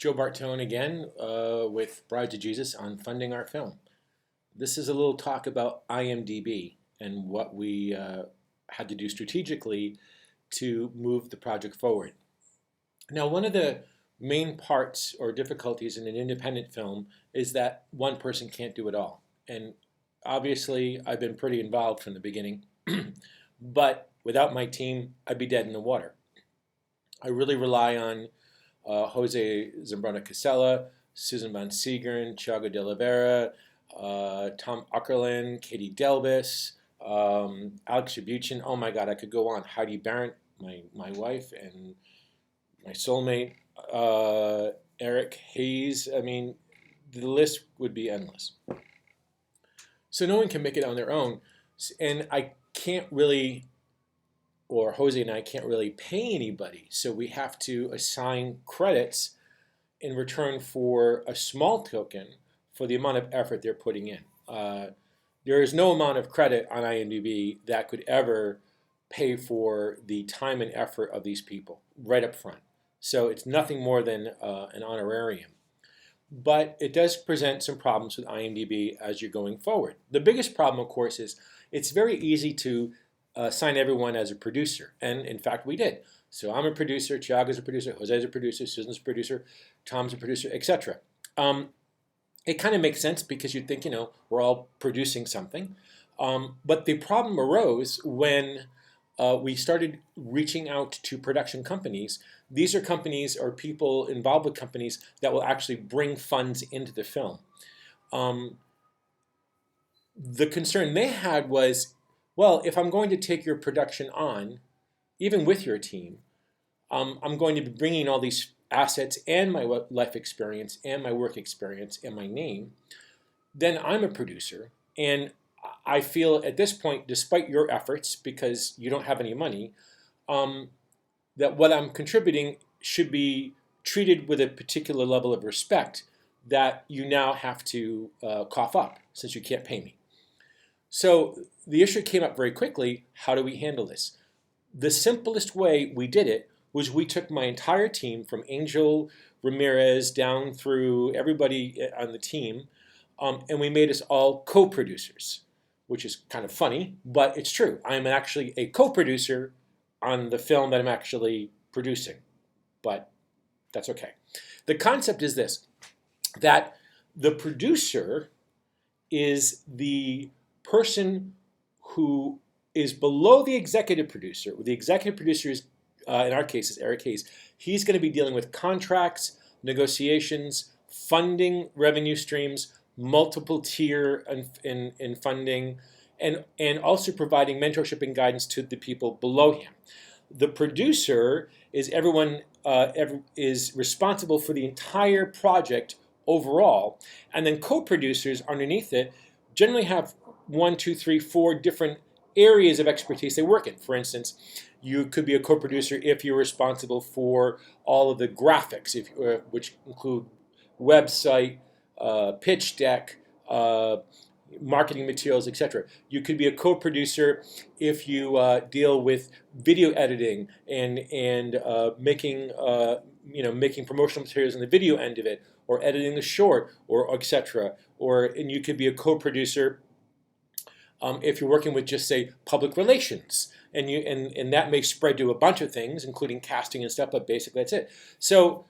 Joe Bartone again with Bride to Jesus on funding our film. This is a little talk about IMDb and what we had to do strategically to move the project forward. Now, one of the main parts or difficulties in an independent film is that one person can't do it all. And obviously, I've been pretty involved from the beginning, but without my team, I'd be dead in the water. I really rely on Jose Zambrana Casella, Susan Van Seegern, Thiago de la Vera, Tom Uckerlin, Katie Delbis, Alex Shabuchin. Oh my God, I could go on. Heidi Barrett, my wife, and my soulmate, Eric Hayes. I mean, the list would be endless. So no one can make it on their own. And I can't really, or Jose and I can't really pay anybody. So we have to assign credits in return for a small token for the amount of effort they're putting in. There is no amount of credit on IMDb that could ever pay for the time and effort of these people right up front. So it's nothing more than an honorarium. But it does present some problems with IMDb as you're going forward. The biggest problem, of course, is it's very easy to assign everyone as a producer. And in fact, we did. So I'm a producer, Thiago's a producer, Jose's a producer, Susan's a producer, Tom's a producer, etc. It kind of makes sense because you'd think, we're all producing something. But the problem arose when we started reaching out to production companies. These are companies or people involved with companies that will actually bring funds into the film. The concern they had was, well, if I'm going to take your production on, even with your team, I'm going to be bringing all these assets and my life experience and my work experience and my name, then I'm a producer. And I feel at this point, despite your efforts, because you don't have any money, that what I'm contributing should be treated with a particular level of respect that you now have to cough up since you can't pay me. So the issue came up very quickly. How do we handle this? The simplest way we did it was we took my entire team from Angel Ramirez down through everybody on the team, and we made us all co-producers, which is kind of funny, but it's true. I'm actually a co-producer on the film that I'm actually producing, but that's okay. The concept is this, that the producer is the person who is below the executive producer. The executive producer is, in our case, is Eric Hayes. He's going to be dealing with contracts, negotiations, funding, revenue streams, multiple tier in funding, and also providing mentorship and guidance to the people below him. The producer is everyone is responsible for the entire project overall, and then co-producers underneath it generally have 1, 2, 3, 4 different areas of expertise they work in. For instance, you could be a co-producer if you're responsible for all of the graphics, which include website, pitch deck, marketing materials, etc. You could be a co-producer if you deal with video editing and making making promotional materials in the video end of it, or editing the short, or etc. And you could be a co-producer if you're working with just say public relations, and that may spread to a bunch of things, including casting and stuff. But basically, that's it. So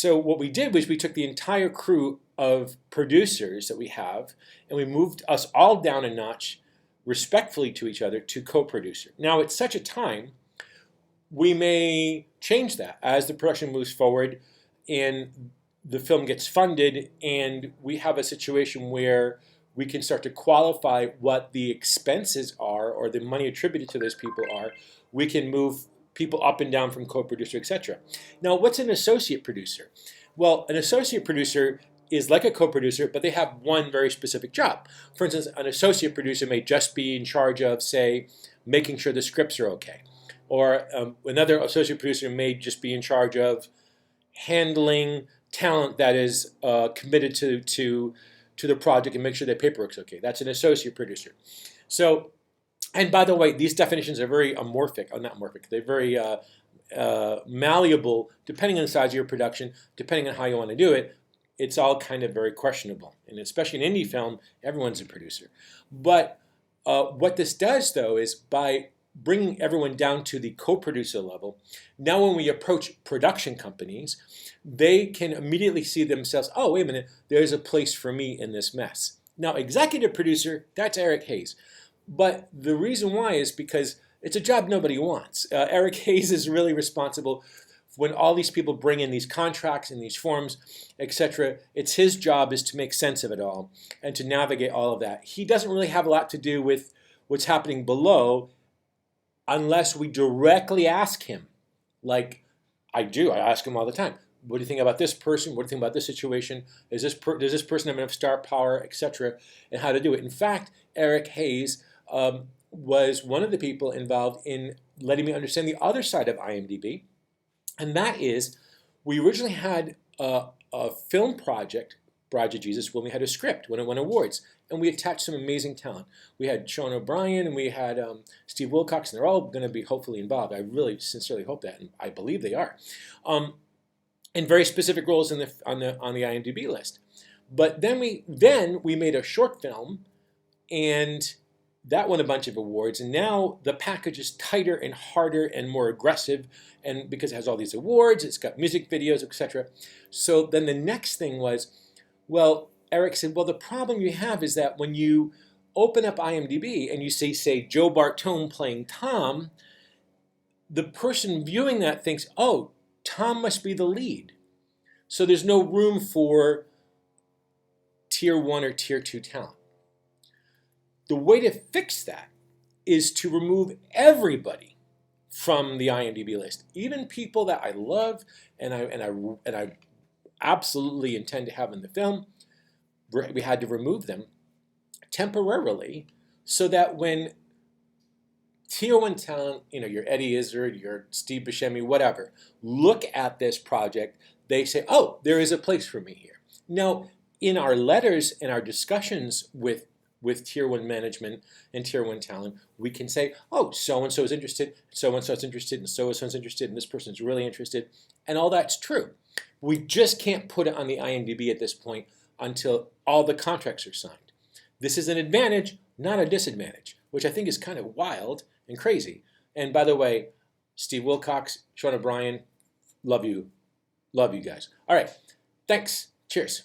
what we did was we took the entire crew of producers that we have, and we moved us all down a notch, respectfully to each other, to co-producer. Now, at such a time, we may change that as the production moves forward and the film gets funded, and we have a situation where we can start to qualify what the expenses are or the money attributed to those people are. We can move people up and down from co-producer, etc. Now, what's an associate producer? Well, an associate producer is like a co-producer, but they have one very specific job. For instance, an associate producer may just be in charge of, say, making sure the scripts are okay. Or another associate producer may just be in charge of handling talent that is committed to the project and make sure their paperwork's okay. That's an associate producer. So, and by the way, these definitions are very amorphic, not amorphic, they're very malleable depending on the size of your production, depending on how you want to do it. It's all kind of very questionable. And especially in indie film, everyone's a producer. But what this does, though, is by bringing everyone down to the co-producer level, now when we approach production companies, they can immediately see themselves, oh, wait a minute, there's a place for me in this mess. Now, executive producer, that's Eric Hayes. But the reason why is because it's a job nobody wants. Eric Hayes is really responsible when all these people bring in these contracts and these forms, etc. It's his job is to make sense of it all and to navigate all of that. He doesn't really have a lot to do with what's happening below unless we directly ask him. Like I do, I ask him all the time. What do you think about this person? What do you think about this situation? Does this person have enough star power, etc., and how to do it? In fact, Eric Hayes was one of the people involved in letting me understand the other side of IMDb, and that is, we originally had a film project, Bride to Jesus, when we had a script, when it won awards, and we attached some amazing talent. We had Sean O'Brien and we had Steve Wilcox, and they're all going to be hopefully involved. I really sincerely hope that, and I believe they are. In very specific roles on the IMDb list. But then we made a short film, and that won a bunch of awards. And now the package is tighter and harder and more aggressive, and because it has all these awards, it's got music videos, etc. So then the next thing was, well, Eric said, well, the problem you have is that when you open up IMDb and you say Joe Bartone playing Tom, the person viewing that thinks, oh, Tom must be the lead. So there's no room for tier 1 or tier 2 talent. The way to fix that is to remove everybody from the IMDb list, even people that I love and I absolutely intend to have in the film. We had to remove them temporarily so that when tier 1 talent, your Eddie Izzard, your Steve Buscemi, whatever, look at this project, they say, oh, there is a place for me here. Now, in our letters and our discussions with tier 1 management and tier 1 talent, we can say, oh, so-and-so is interested, so-and-so is interested, and so-and-so is interested, and this person is really interested, and all that's true. We just can't put it on the IMDb at this point until all the contracts are signed. This is an advantage, not a disadvantage, which I think is kind of wild and crazy. And by the way, Steve Wilcox, Sean O'Brien, love you guys. All right, thanks. Cheers.